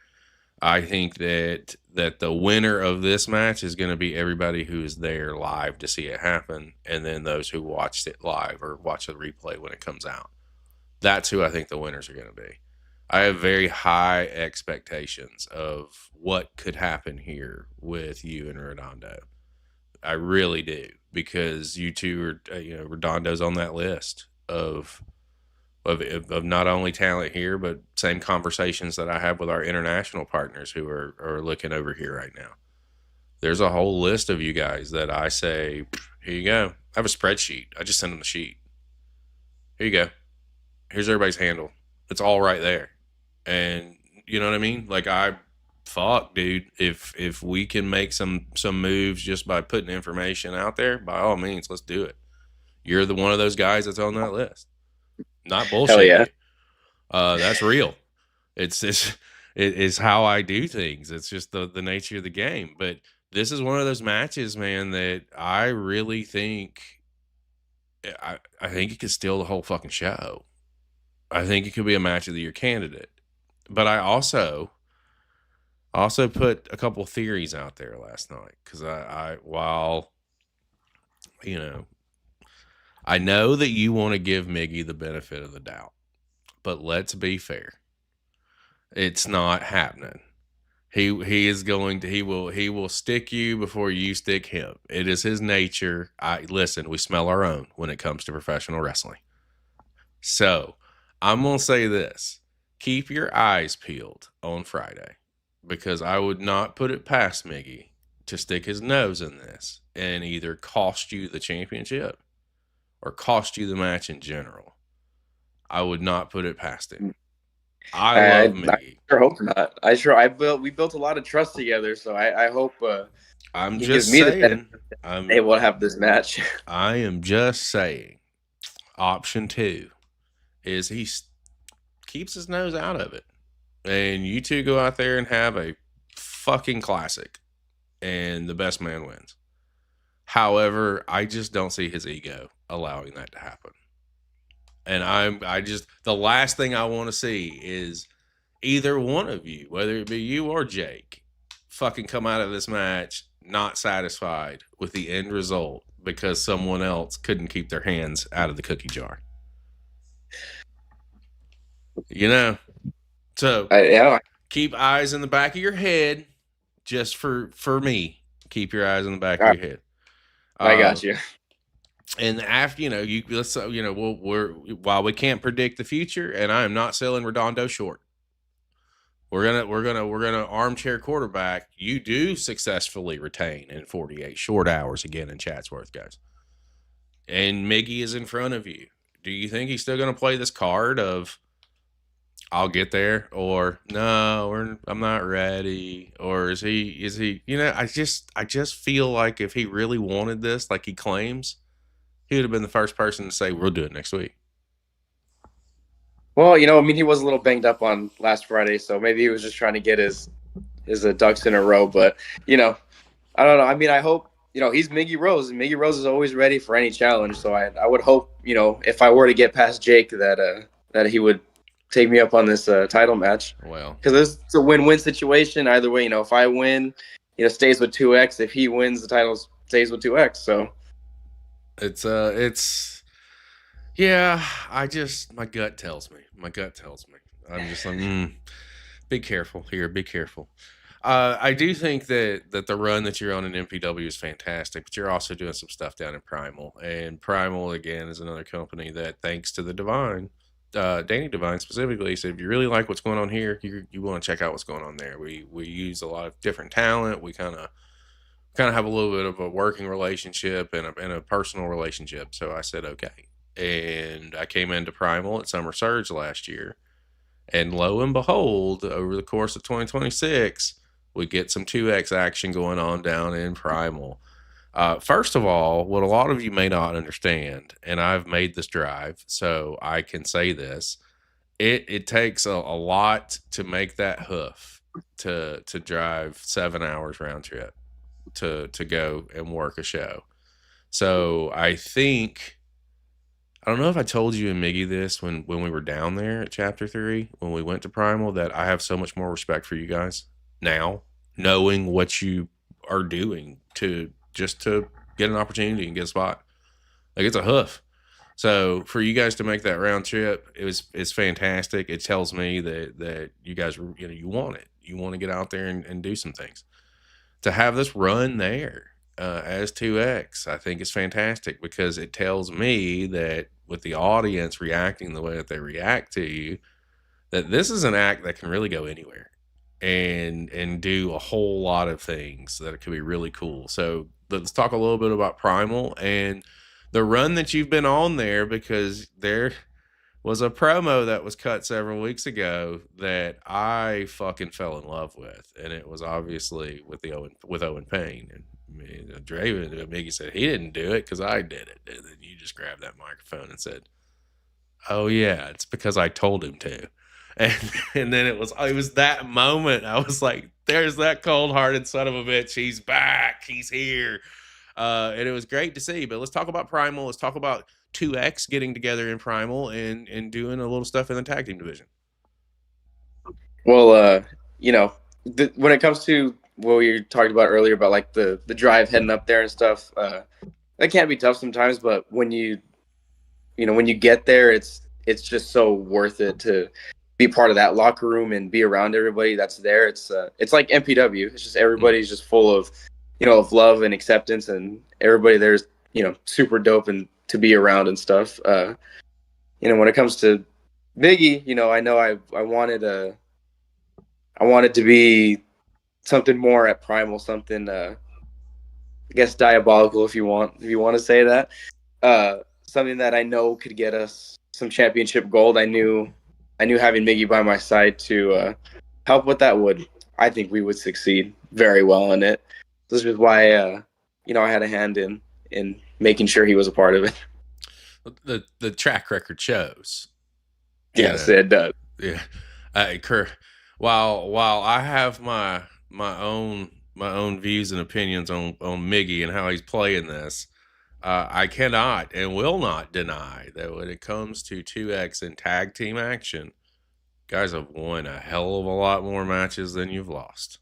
I think that the winner of this match is going to be everybody who is there live to see it happen, and then those who watched it live or watch the replay when it comes out. That's who I think the winners are going to be. I have very high expectations of what could happen here with you and Redondo. I really do, because you two are, Redondo's on that list of not only talent here, but same conversations that I have with our international partners who are looking over here right now. There's a whole list of you guys that I say, here you go. I have a spreadsheet. I just send them the sheet. Here you go. Here's everybody's handle. It's all right there. And you know what I mean? Like, dude, if we can make some moves just by putting information out there, by all means, let's do it. You're one of those guys that's on that list. Not bullshit. Hell yeah. That's real. It is how I do things. It's just the nature of the game. But this is one of those matches, man, that I really think I think it could steal the whole fucking show. I think it could be a match of the year candidate. But I also put a couple theories out there last night because while I know that you want to give Miggy the benefit of the doubt, but let's be fair. It's not happening. He will stick you before you stick him. It is his nature. Listen, we smell our own when it comes to professional wrestling. So I'm going to say this. Keep your eyes peeled on Friday, because I would not put it past Miggy to stick his nose in this and either cost you the championship or cost you the match in general. I would not put it past him. I love Miggy. I sure hope not. We built a lot of trust together, so I hope I'm just saying they will have this match. I am just saying option 2 is he keeps his nose out of it. And you two go out there and have a fucking classic, and the best man wins. However, I just don't see his ego allowing that to happen. And the last thing I want to see is either one of you, whether it be you or Jake, fucking come out of this match not satisfied with the end result because someone else couldn't keep their hands out of the cookie jar. So keep eyes in the back of your head, just for me. Keep your eyes in the back of your head. I got you. And after while we can't predict the future, and I am not selling Redondo short. We're gonna armchair quarterback. You do successfully retain in 48 short hours again in Chatsworth, guys. And Miggy is in front of you. Do you think he's still gonna play this card of I'll get there, or no, I'm not ready, or is he? I just feel like if he really wanted this, like he claims, he would have been the first person to say we'll do it next week. Well, he was a little banged up on last Friday, so maybe he was just trying to get his ducks in a row. But I don't know. I hope he's Miggy Rose, and Miggy Rose is always ready for any challenge. So I would hope if I were to get past Jake that he would take me up on this title match. Well, because it's a win-win situation either way. If I win, stays with 2X. If he wins, the title stays with 2X. So it's yeah. My gut tells me. I'm just like, be careful here. Be careful. I do think that the run that you're on in MPW is fantastic, but you're also doing some stuff down in Primal, and Primal again is another company that, thanks to the Divine, Danny Divine specifically, said if you really like what's going on here, you want to check out what's going on there. We use a lot of different talent. We kind of have a little bit of a working relationship and a personal relationship. So I said okay, and I came into Primal at Summer Surge last year, and lo and behold, over the course of 2026, we get some 2X action going on down in Primal. First of all, what a lot of you may not understand, and I've made this drive, so I can say this: it takes a lot to make that hoof to drive 7 hours round trip to go and work a show. So I think, I don't know if I told you and Miggy this when we were down there at Chapter 3, when we went to Primal, that I have so much more respect for you guys now, knowing what you are doing to get an opportunity and get a spot. Like, it's a hoof. So for you guys to make that round trip, it's fantastic. It tells me that you guys, you want it. You want to get out there and do some things. To have this run there as 2X, I think is fantastic, because it tells me that with the audience reacting the way that they react to you, that this is an act that can really go anywhere and do a whole lot of things that it could be really cool. So let's talk a little bit about Primal and the run that you've been on there, because there was a promo that was cut several weeks ago that I fucking fell in love with, and it was obviously with Owen Payne. And Draven, Miggy said he didn't do it because I did it, and then you just grabbed that microphone and said, "Oh yeah, it's because I told him to." And then it was that moment. I was like, "There's that cold-hearted son of a bitch. He's back. He's here." And it was great to see. But let's talk about Primal. Let's talk about 2X getting together in Primal and doing a little stuff in the tag team division. Well, when it comes to what we talked about earlier about like the drive heading up there and stuff, that can be tough sometimes. But when you get there, it's just so worth it to be part of that locker room and be around everybody that's there. It's like MPW. It's just everybody's just full of of love and acceptance, and everybody there's super dope and to be around and stuff. When it comes to Miggy, I know I wanted to be something more at Primal, something I guess diabolical, if you want to say that. Something that I know could get us some championship gold. I knew having Miggy by my side to help with that I think we would succeed very well in it. This is why I had a hand in making sure he was a part of it. The track record shows. Yes, it does. Yeah. While I have my own views and opinions on Miggy and how he's playing this, I cannot and will not deny that when it comes to 2X and tag team action, guys have won a hell of a lot more matches than you've lost.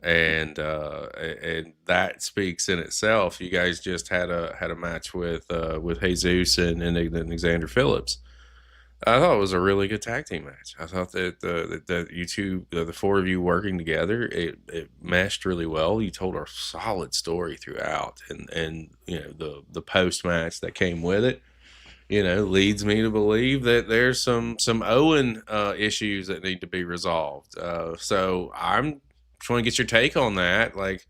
And that speaks in itself. You guys just had a match with Jesus and Alexander Phillips. I thought it was a really good tag team match. I thought that you two, the four of you working together, it meshed really well. You told a solid story throughout, and the post match that came with it, leads me to believe that there's some Owen issues that need to be resolved. So I'm trying to get your take on that. Like,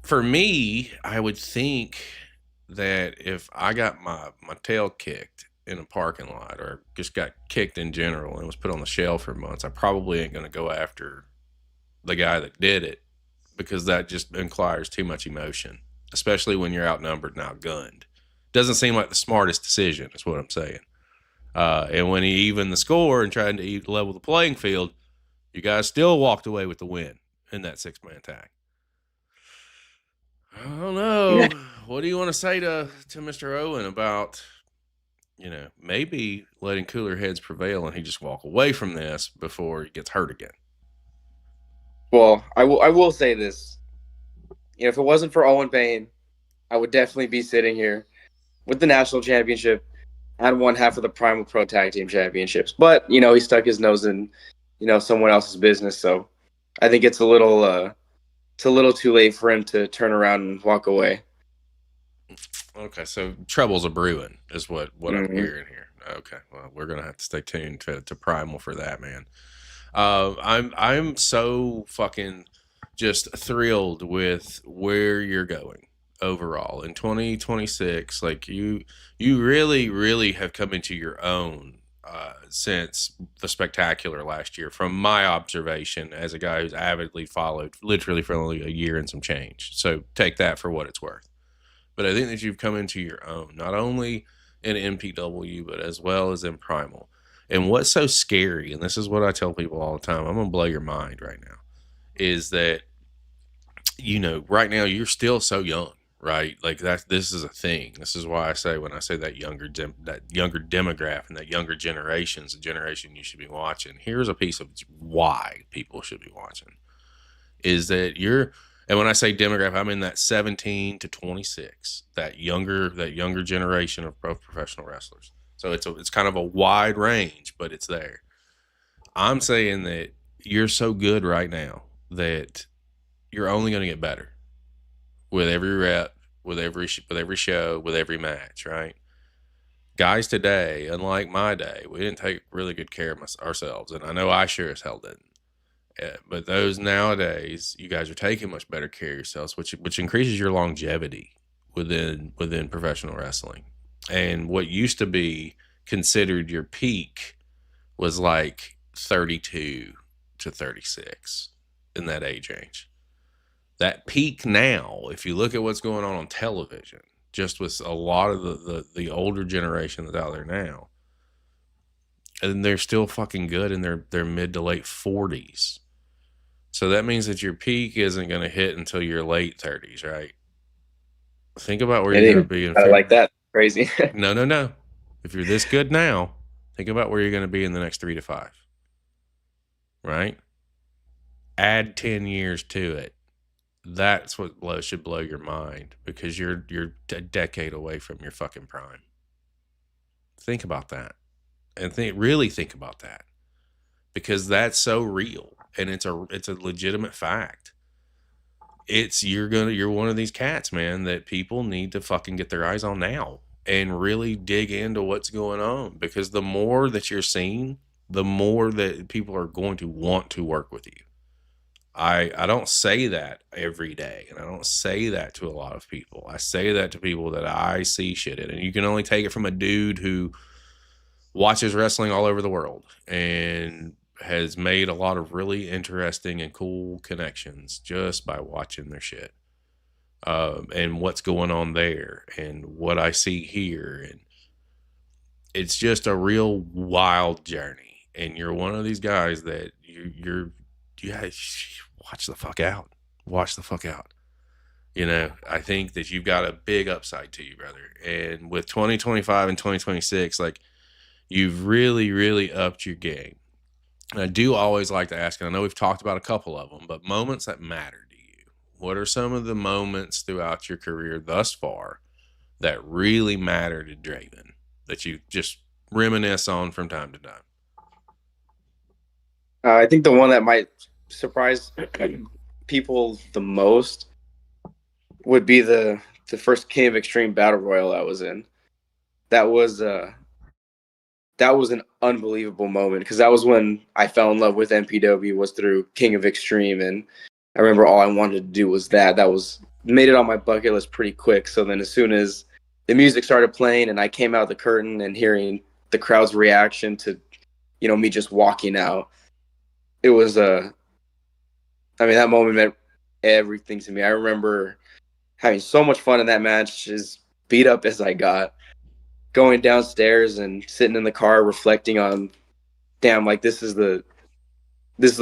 for me, I would think that if I got my tail kicked in a parking lot, or just got kicked in general and was put on the shelf for months, I probably ain't going to go after the guy that did it, because that just inquires too much emotion, especially when you're outnumbered and outgunned. Doesn't seem like the smartest decision, is what I'm saying. And when he evened the score and tried to level the playing field, you guys still walked away with the win in that 6-man tag. I don't know. What do you want to say to Mr. Owen about, maybe letting cooler heads prevail and he just walk away from this before he gets hurt again? Well, I will say this. If it wasn't for Owen Payne, I would definitely be sitting here with the national championship, had won half of the Primal Pro Tag Team Championships. But, you know, he stuck his nose in, you know, someone else's business. So I think it's a little too late for him to turn around and walk away. Okay, so troubles are brewing is what I'm hearing here. Okay, well, we're gonna have to stay tuned to Primal for that, man. I'm so fucking just thrilled with where you're going overall in 2026. Like you really have come into your own since the spectacular last year. From my observation, as a guy who's avidly followed, literally for only a year and some change. So take that for what it's worth. But I think that you've come into your own, not only in MPW, but as well as in Primal. And what's so scary, and this is what I tell people all the time, I'm going to blow your mind right now, is that, you know, right now you're still so young, right? Like this is a thing. This is why I say, when I say that younger demographic and that younger generation's the generation you should be watching. Here's a piece of why people should be watching is that and when I say demographic, I'm in that 17 to 26, that younger generation of professional wrestlers. So it's kind of a wide range, but it's there. I'm saying that you're so good right now that you're only going to get better with every rep, with every show, with every match, right? Guys today, unlike my day, we didn't take really good care of ourselves, and I know I sure as hell didn't. But those nowadays, you guys are taking much better care of yourselves, which increases your longevity within professional wrestling. And what used to be considered your peak was like 32 to 36 in that age range. That peak now, if you look at what's going on television, just with a lot of the older generation that's out there now, and they're still fucking good in their mid to late 40s. So that means that your peak isn't going to hit until your late 30s, right? Think about where you're going to be. I like that. Crazy. No. If you're this good now, think about where you're going to be in the next 3 to 5. Right? Add 10 years to it. That's what should blow your mind, because you're a decade away from your fucking prime. Think about that, and really think about that, because that's so real. And it's a legitimate fact. You're one of these cats, man, that people need to fucking get their eyes on now and really dig into what's going on, because the more that you're seen, the more that people are going to want to work with you. I don't say that every day, and I don't say that to a lot of people. I say that to people that I see shit in, and you can only take it from a dude who watches wrestling all over the world and has made a lot of really interesting and cool connections just by watching their shit, and what's going on there and what I see here. And it's just a real wild journey. And you're one of these guys that you watch the fuck out. Watch the fuck out. You know, I think that you've got a big upside to you, brother. And with 2025 and 2026, like, you've really upped your game. And I do always like to ask, and I know we've talked about a couple of them, but moments that matter to you. What are some of the moments throughout your career thus far that really matter to DRAVEN, that you just reminisce on from time to time? I think the one that might surprise people the most would be the first King of Extreme Battle Royal I was in. That was an unbelievable moment, because that was when I fell in love with MPW, was through King of Extreme. And I remember all I wanted to do was that was made it on my bucket list pretty quick. So then as soon as the music started playing and I came out the curtain and hearing the crowd's reaction to, you know, me just walking out, it was that moment meant everything to me. I remember having so much fun in that match, as beat up as I got, going downstairs and sitting in the car reflecting on, damn, like this is the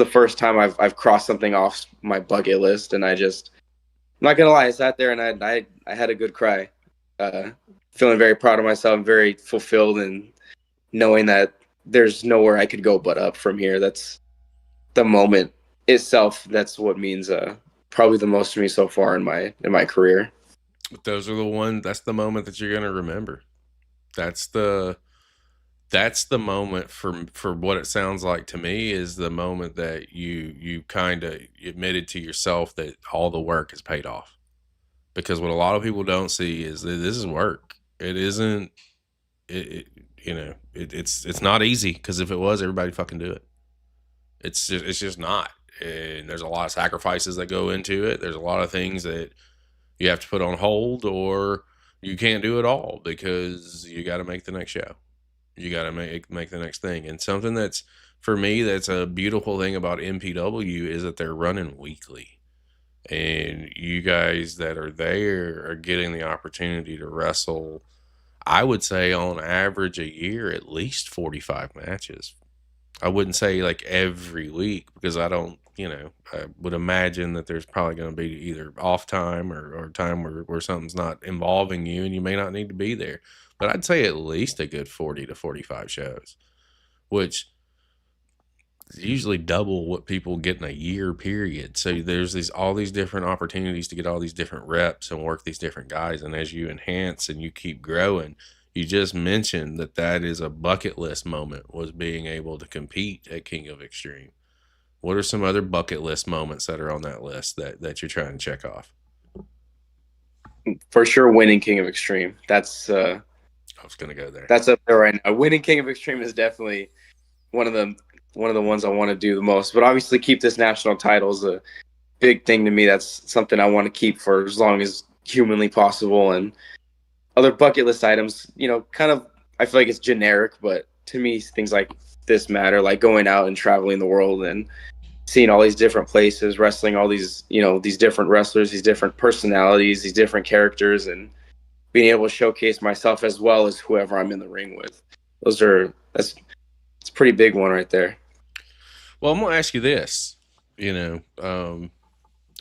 first time I've crossed something off my bucket list. And I'm not gonna lie, I sat there and I had a good cry, feeling very proud of myself and very fulfilled, and knowing that there's nowhere I could go but up from here. That's the moment itself. That's what means probably the most to me so far in my career. Those are the ones. That's the moment that you're gonna remember. That's the moment for what it sounds like to me is the moment that you kind of admitted to yourself that all the work is paid off. Because what a lot of people don't see is that this is work. It isn't. It it's not easy, because if it was, everybody fucking do it. It's just not. And there's a lot of sacrifices that go into it. There's a lot of things that you have to put on hold, or you can't do it all because you got to make the next show. You got to make the next thing. And something that's, for me, that's a beautiful thing about MPW is that they're running weekly. And you guys that are there are getting the opportunity to wrestle, I would say on average a year, at least 45 matches. I wouldn't say like every week, because I don't, I would imagine that there's probably going to be either off time or time where something's not involving you and you may not need to be there. But I'd say at least a good 40 to 45 shows, which is usually double what people get in a year period. So there's all these different opportunities to get all these different reps and work these different guys. And as you enhance and you keep growing, you just mentioned that is a bucket list moment, was being able to compete at King of Extreme. What are some other bucket list moments that are on that list that you're trying to check off? For sure, winning King of Extreme. That's I was gonna go there. That's up there right now. Winning King of Extreme is definitely one of the ones I want to do the most. But obviously, keep this national title is a big thing to me. That's something I want to keep for as long as humanly possible. And other bucket list items, kind of, I feel like it's generic, but to me, things like this matter, like going out and traveling the world and seeing all these different places, wrestling all these, these different wrestlers, these different personalities, these different characters, and being able to showcase myself as well as whoever I'm in the ring with. It's a pretty big one right there. Well, I'm going to ask you this,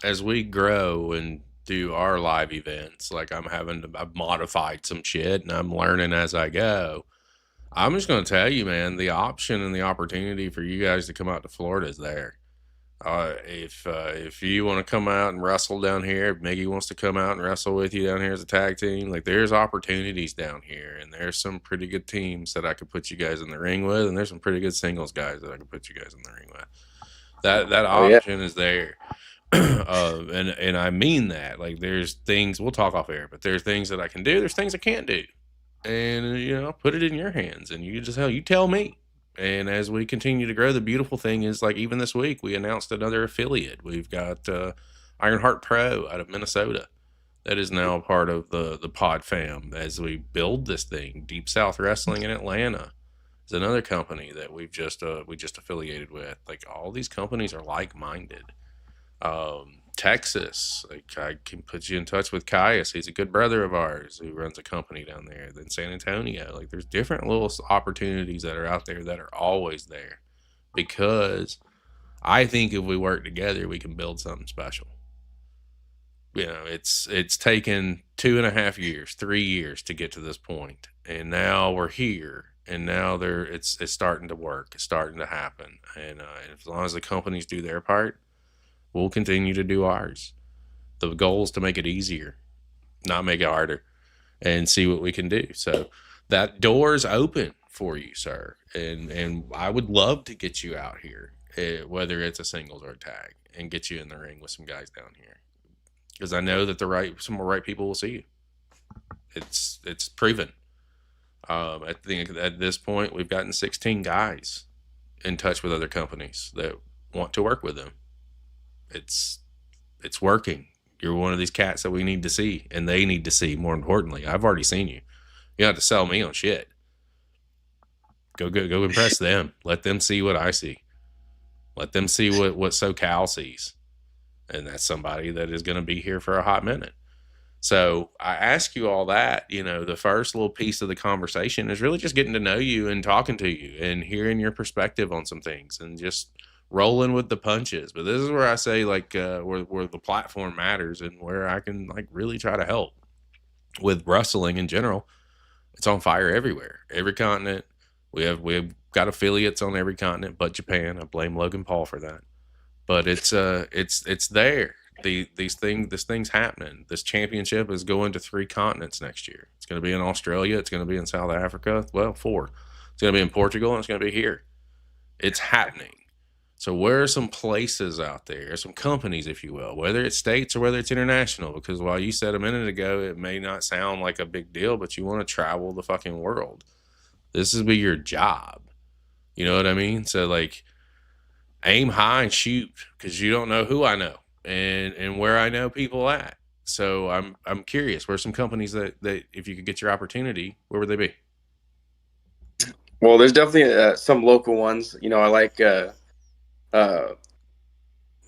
as we grow and do our live events, like I've modified some shit and I'm learning as I go. I'm just going to tell you, man, the option and the opportunity for you guys to come out to Florida is there. If you want to come out and wrestle down here, if Miggy wants to come out and wrestle with you down here as a tag team, like there's opportunities down here, and there's some pretty good teams that I could put you guys in the ring with, and there's some pretty good singles guys that I could put you guys in the ring with. That option is there. And I mean that. Like there's things, we'll talk off air, but there's things that I can do, there's things I can't do. And put it in your hands, and you tell me. And as we continue to grow, the beautiful thing is, like, even this week, we announced another affiliate. We've got Ironheart Pro out of Minnesota that is now a part of the Pod Fam as we build this thing. Deep South Wrestling in Atlanta is another company that we just affiliated with. Like, all these companies are like-minded. Texas, like, I can put you in touch with Caius. He's a good brother of ours who runs a company down there. Then San Antonio, like there's different little opportunities that are out there that are always there, because I think if we work together, we can build something special. It's taken 2.5 years, 3 years to get to this point, and now we're here. And now it's starting to work. It's starting to happen. And as long as the companies do their part, we'll continue to do ours. The goal is to make it easier, not make it harder, and see what we can do. So that door's open for you, sir. And I would love to get you out here, whether it's a singles or a tag, and get you in the ring with some guys down here, because I know that some right people will see you. It's proven. I think at this point we've gotten 16 guys in touch with other companies that want to work with them. It's working. You're one of these cats that we need to see, and they need to see. More importantly, I've already seen you. You don't have to sell me on shit. Go impress them. Let them see what I see. Let them see what SoCal sees, and that's somebody that is going to be here for a hot minute. So I ask you all that. The first little piece of the conversation is really just getting to know you and talking to you and hearing your perspective on some things, and just rolling with the punches. But this is where I say, like, where the platform matters, and where I can, like, really try to help with wrestling in general. It's on fire everywhere, every continent. We've got affiliates on every continent but Japan. I blame Logan Paul for that. But it's there, This thing's happening. This championship is going to 3 continents next year. It's going to be in Australia. It's going to be in South Africa. Well, 4. It's going to be in Portugal, and it's going to be here. It's happening. So where are some places out there, some companies, if you will, whether it's states or whether it's international? Because while you said a minute ago, it may not sound like a big deal, but you want to travel the fucking world. This is be your job. You know what I mean? So like, aim high and shoot, because you don't know who I know and where I know people at. So I'm curious, where are some companies that if you could get your opportunity, where would they be? Well, there's definitely some local ones. You know, I like man,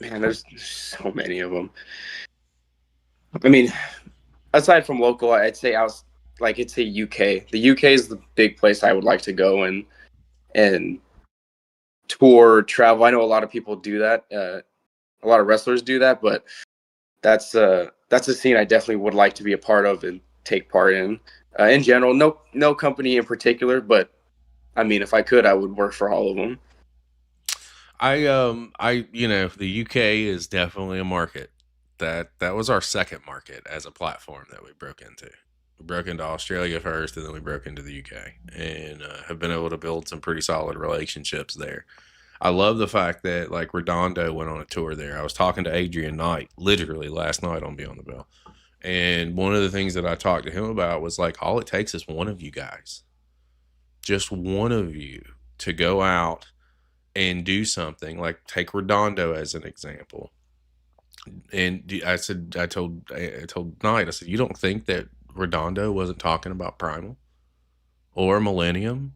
there's so many of them. I mean, aside from local, I'd say it's a UK. The UK is the big place I would like to go and tour, travel. I know a lot of people do that. A lot of wrestlers do that, but that's a scene I definitely would like to be a part of and take part in. In general, no company in particular, but I mean, if I could, I would work for all of them. The UK is definitely a market that was our second market as a platform that we broke into. We broke into Australia first, and then we broke into the UK, and have been able to build some pretty solid relationships there. I love the fact that like Redondo went on a tour there. I was talking to Adrian Knight literally last night on Beyond the Bell, and one of the things that I talked to him about was like, all it takes is one of you guys, just one of you, to go out and do something. Like take Redondo as an example. And I told Knight, I said, you don't think that Redondo wasn't talking about Primal or Millennium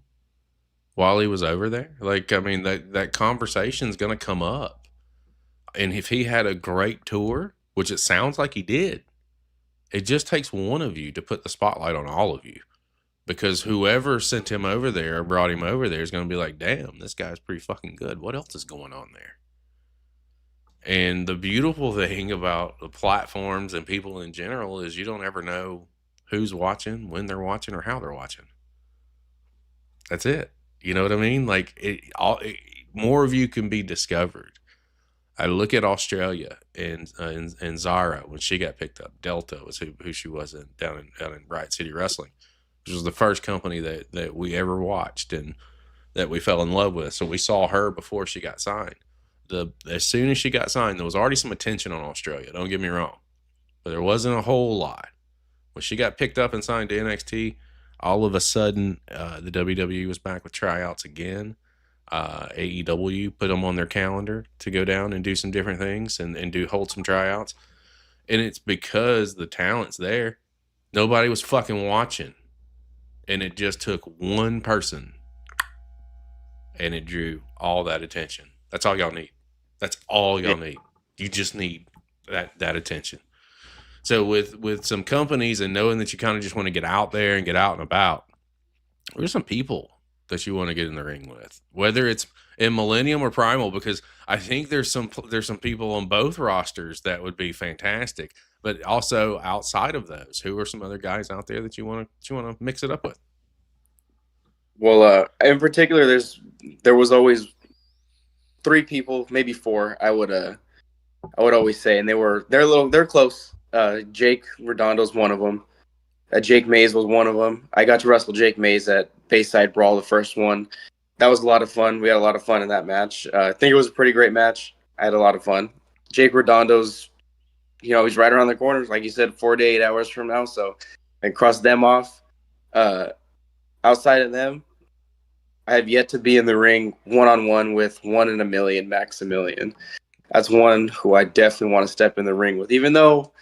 while he was over there? Like, I mean, that conversation's going to come up. And if he had a great tour, which it sounds like he did, it just takes one of you to put the spotlight on all of you. Because whoever sent him over there or brought him over there is going to be like, damn, this guy's pretty fucking good. What else is going on there? And the beautiful thing about the platforms and people in general is you don't ever know who's watching, when they're watching, or how they're watching. That's it. You know what I mean? Like, more of you can be discovered. I look at Australia and Zara when she got picked up. Delta was who she was down in Riot City Wrestling, which was the first company that we ever watched and that we fell in love with. So we saw her before she got signed. As soon as she got signed, there was already some attention on Australia. Don't get me wrong, but there wasn't a whole lot. When she got picked up and signed to NXT, all of a sudden, the WWE was back with tryouts again. AEW put them on their calendar to go down and do some different things and hold some tryouts. And it's because the talent's there. Nobody was fucking watching. And it just took one person and it drew all that attention. That's all y'all need. That's all y'all need. You just need that attention. So with some companies and knowing that you kind of just want to get out there and get out and about, there's some people that you want to get in the ring with, whether it's in Millennium or Primal, because I think there's some people on both rosters that would be fantastic. But also outside of those, who are some other guys out there that you want to mix it up with? Well, in particular, there was always 3 people, maybe 4. I would always say, and they're close. Jake Redondo's one of them. Jake Mays was one of them. I got to wrestle Jake Mays at Bayside Brawl, the first one. That was a lot of fun. We had a lot of fun in that match. I think it was a pretty great match. I had a lot of fun. Jake Redondo's, he's right around the corner, like you said, 4 to 8 hours from now. So, and cross them off. Outside of them, I have yet to be in the ring one-on-one with 1 in a million Maximilian. That's one who I definitely want to step in the ring with, even though,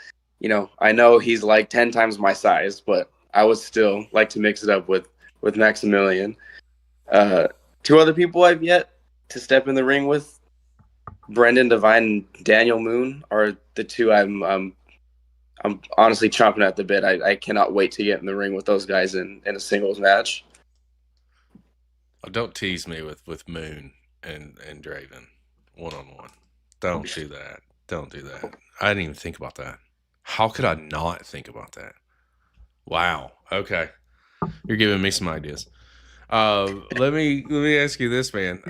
I know he's like 10 times my size, but I would still like to mix it up with Maximilian. 2 other people I've yet to step in the ring with, Brendan Devine and Daniel Moon, are the 2 I'm honestly chomping at the bit. I cannot wait to get in the ring with those guys in a singles match. Oh, don't tease me with Moon and Draven one-on-one. Don't do that. Don't do that. I didn't even think about that. How could I not think about that? Wow. Okay. You're giving me some ideas. Let me ask you this, man.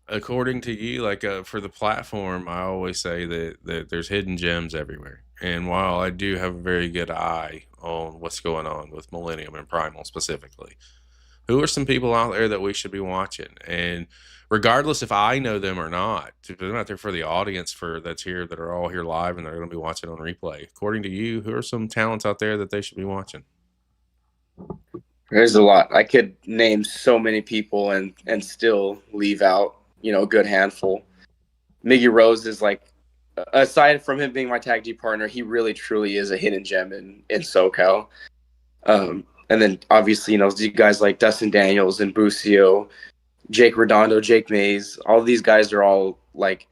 according to you, like for the platform, I always say that there's hidden gems everywhere. And while I do have a very good eye on what's going on with Millennium and Primal specifically, who are some people out there that we should be watching? And regardless if I know them or not, they're out there for the audience for that's here that are all here live and they're going to be watching on replay. According to you, who are some talents out there that they should be watching? There's a lot. I could name so many people and still leave out, a good handful. Miggy Rose is like, aside from him being my tag team partner, he really truly is a hidden gem in SoCal. And then obviously, you guys like Dustin Daniels and Busio, Jake Redondo, Jake Mays, all of these guys are all like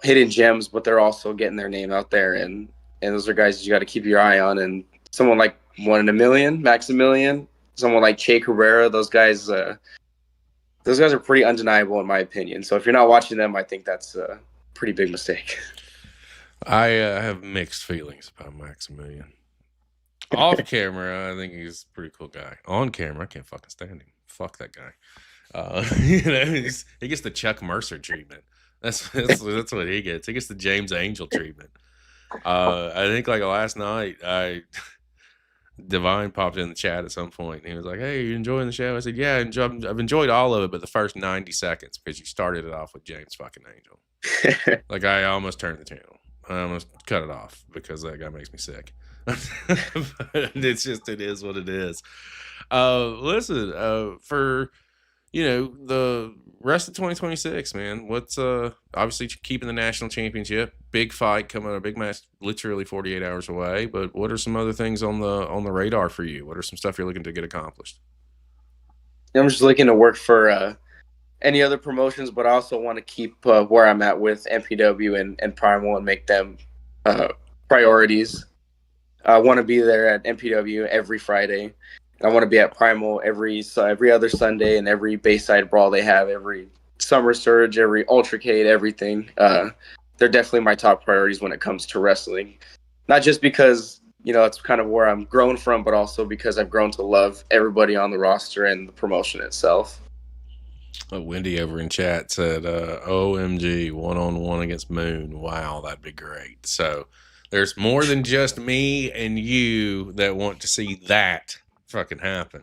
hidden gems, but they're also getting their name out there. And those are guys you got to keep your eye on. And someone like 1 in a Million, Maximilian, someone like Che Cabrera, those guys are pretty undeniable in my opinion. So if you're not watching them, I think that's a pretty big mistake. I have mixed feelings about Maximilian. Off camera, I think he's a pretty cool guy. On camera, I can't fucking stand him. Fuck that guy. He gets the Chuck Mercer treatment. That's what he gets. He gets the James Angel treatment. I think like last night, Divine popped in the chat at some point and he was like, "Hey, you enjoying the show?" I said, "Yeah, I've enjoyed all of it, but the first 90 seconds because you started it off with James fucking Angel." Like I almost turned the channel. I almost cut it off because that guy makes me sick. It is what it is. Listen, for the rest of 2026, man, what's obviously keeping the national championship, big fight coming, a big match literally 48 hours away, but what are some other things on the radar for you? What are some stuff you're looking to get accomplished? I'm just looking to work for any other promotions, but I also want to keep where I'm at with MPW and Primal and make them priorities. I want to be there at MPW every Friday. I want to be at Primal every other Sunday and every Bayside Brawl they have, every Summer Surge, every Ultracade, everything. They're definitely my top priorities when it comes to wrestling. Not just because, it's kind of where I'm grown from, but also because I've grown to love everybody on the roster and the promotion itself. Wendy over in chat said, OMG, 1-on-1 against Moon. Wow, that'd be great. So there's more than just me and you that want to see that fucking happen.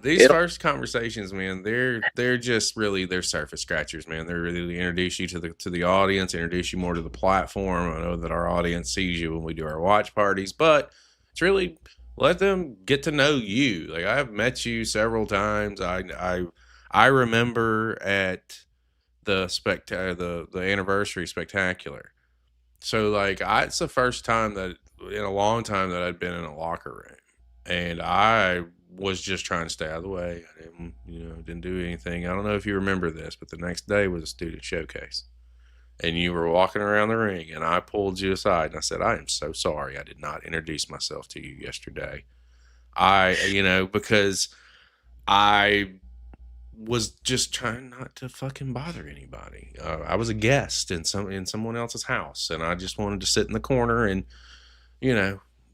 These first conversations, man, they're just really, they're surface scratchers, man. They're really introduce you to the audience, introduce you more to the platform. I know that our audience sees you when we do our watch parties, but it's really let them get to know you. Like I've met you several times. I remember at the anniversary spectacular. So like it's the first time that in a long time that I'd been in a locker room, and I was just trying to stay out of the way. I didn't do anything. I don't know if you remember this, but the next day was a student showcase, and you were walking around the ring, and I pulled you aside and I said, "I am so sorry I did not introduce myself to you yesterday. Because I was just trying not to fucking bother anybody. I was a guest in someone else's house, and I just wanted to sit in the corner and,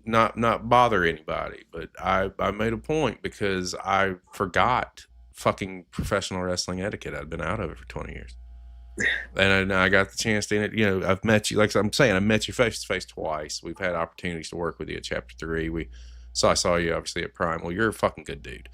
not bother anybody. But I made a point because I forgot fucking professional wrestling etiquette. I'd been out of it for 20 years. And I got the chance to, I've met you, like I'm saying, I met you face to face twice. We've had opportunities to work with you at Chapter 3. I saw you obviously at Prime. Well, you're a fucking good dude.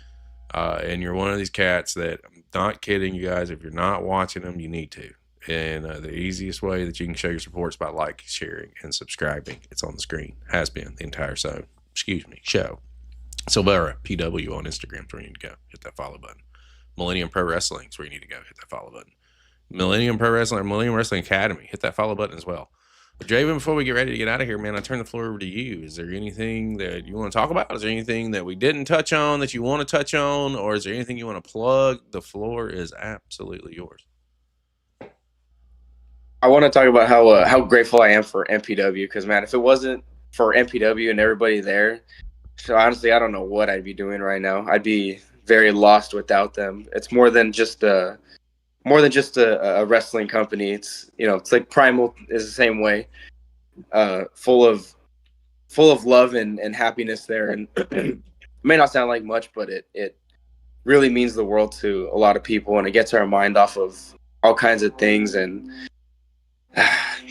And you're one of these cats that, I'm not kidding you guys, if you're not watching them, you need to. And the easiest way that you can show your support is by liking, sharing, and subscribing. It's on the screen. Has been the entire show. Silvera, PW on Instagram is where you need to go. Hit that follow button. Millennium Pro Wrestling is where you need to go. Hit that follow button. Millennium Pro Wrestling or Millennium Wrestling Academy. Hit that follow button as well. But Draven, before we get ready to get out of here, man, I turn the floor over to you. Is there anything that you want to talk about? Is there anything that we didn't touch on that you want to touch on? Or is there anything you want to plug? The floor is absolutely yours. I want to talk about how grateful I am for MPW because, man, if it wasn't for MPW and everybody there, so honestly, I don't know what I'd be doing right now. I'd be very lost without them. It's more than just a wrestling company. It's it's like Primal is the same way, full of love and happiness there. And it may not sound like much, but it really means the world to a lot of people, and it gets our mind off of all kinds of things, and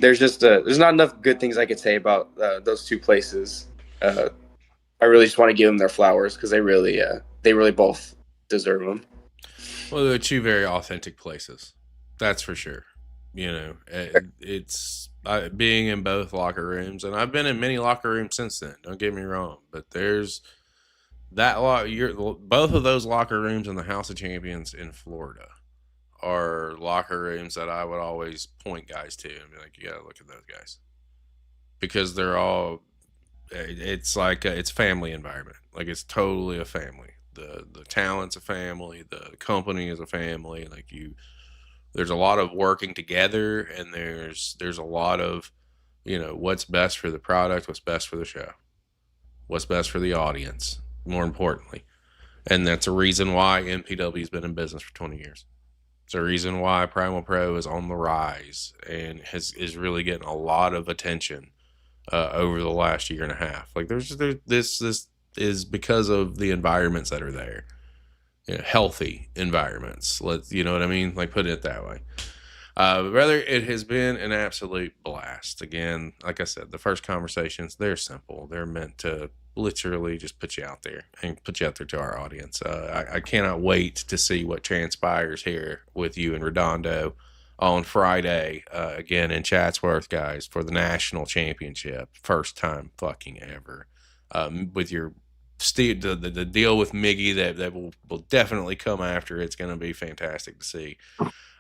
there's just there's not enough good things I could say about those two places. I really just want to give them their flowers because they really both deserve them. Well, they're two very authentic places. That's for sure. You know, it's being in both locker rooms, and I've been in many locker rooms since then. Don't get me wrong, but there's that lot. Both of those locker rooms in the House of Champions in Florida are locker rooms that I would always point guys to and be like, you gotta look at those guys because they're all. It's like it's family environment. Like it's totally a family. The talent's a family. The company is a family. Like there's a lot of working together, and there's a lot of, you know, what's best for the product, what's best for the show, what's best for the audience, more importantly. And that's a reason why MPW's been in business for 20 years. It's a reason why Primal Pro is on the rise and is really getting a lot of attention over the last year and a half. Like this is because of the environments that are there. You know, healthy environments. You know what I mean? Like put it that way. Rather, it has been an absolute blast. Again, like I said, the first conversations, they're simple. They're meant to literally just put you out there and put you out there to our audience. I cannot wait to see what transpires here with you and Redondo on Friday, again in Chatsworth, guys, for the national championship. First time fucking ever. With your the deal with Miggy that will definitely come after. It's going to be fantastic to see.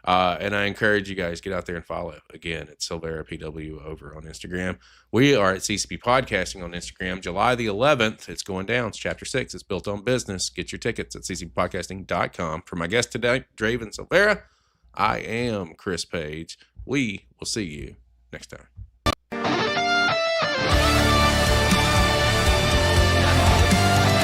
And I encourage you guys, get out there and follow. Again, it's Silvera PW over on Instagram. We are at CCP Podcasting on Instagram. July the 11th, it's going down. It's Chapter 6. It's built on business. Get your tickets at ccppodcasting.com. For my guest today, DRAVEN Silvera, I am Chris Page. We will see you next time.